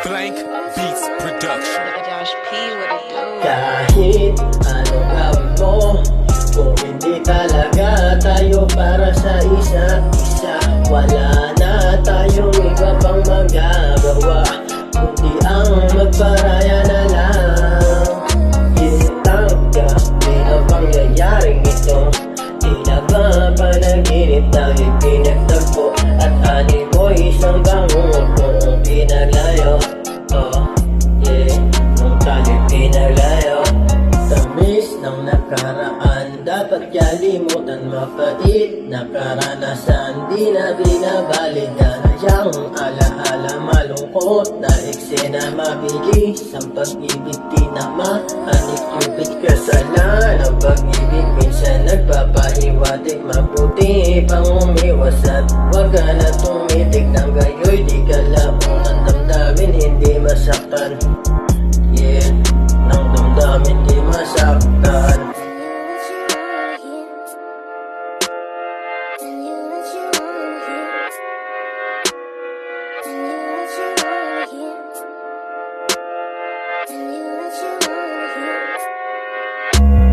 Blank Beats Production. Josh P, what it do? Kahit anong gawin mo, kung hindi talaga tayo para sa isa't isa, wala na tayong iba pang magagawa kundi ang magparaya na lang. Itanggapin ang pangyayaring ito, di na ba panaginip na ipinagtagpo at ani mo isang bangon kung pinaglayo. Nung tayo'y pinaglayo, tamis ng nakaraan dapat kalimutan, mapait na karanasan di na binabalikan. Yang alaala malungkot na eksena, mabilis ang pag-ibig di na maanik-ibig. Kasalan ang pag-ibig minsan nagpapahiwatig, mabuti pang umiwas at wag ka na tumitig ng gayoy di ka laong ang damdamin hindi masaktan. Nang damdamin di masaktan.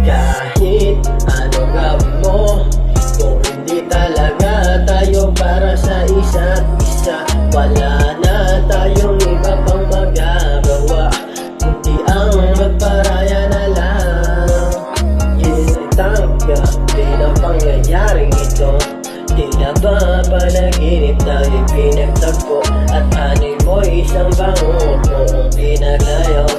Kahit anong gawin mo, kung hindi talaga tayo para sa isa't isa, wala na tayong iba pang magagawa kundi ang magparaya na lang. Itanggapin ang pangyayaring ito, di na ba panaginip na ipinagtagpo at ani mo isang bangon kung pinaglayo.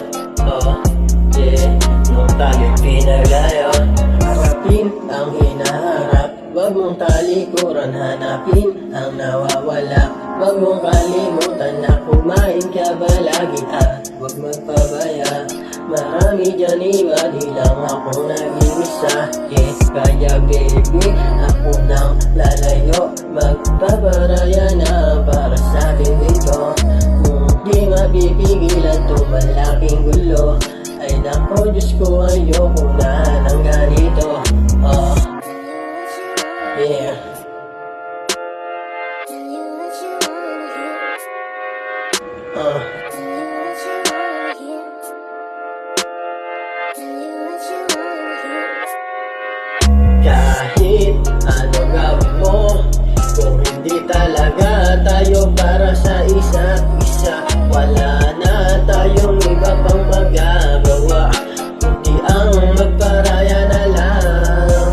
Nung tayo'y pinaglayo, harapin ang hinaharap, wag mong talikuran, hanapin ang nawawala. Wag mong kalimutan na kumain ka ba lagi at wag magpabaya. Marami dyan iba, di lang ako nag-iisa. Kaya baby, ako nang lalayo, magpaparaya na para sa atin dito. Kung di mapipigilan to malaking gulo, ay nako Diyos ko, ayoko na ng ganito. Kahit anong gawin mo, kung hindi talaga tayo para sa isa't isa, wala na tayong iba pang magagawa kundi ang magparaya na lang.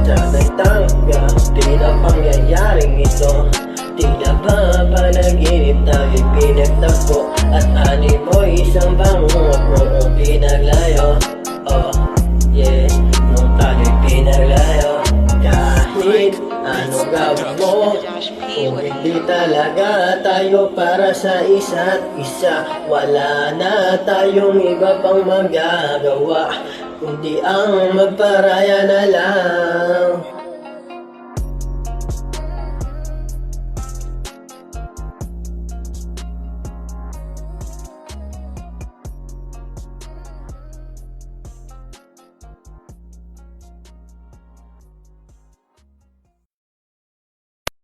Sana'y tanggapin ang pangyayaring ito, di na ba panaginip na ipinagtagpo at ani mo isang bangon kung pinaglayo. Nung tayo'y pinaglayo, kahit anong gawin mo, kung hindi talaga tayo para sa isa't isa, wala na tayong iba pang magagawa kundi ang magparaya na lang.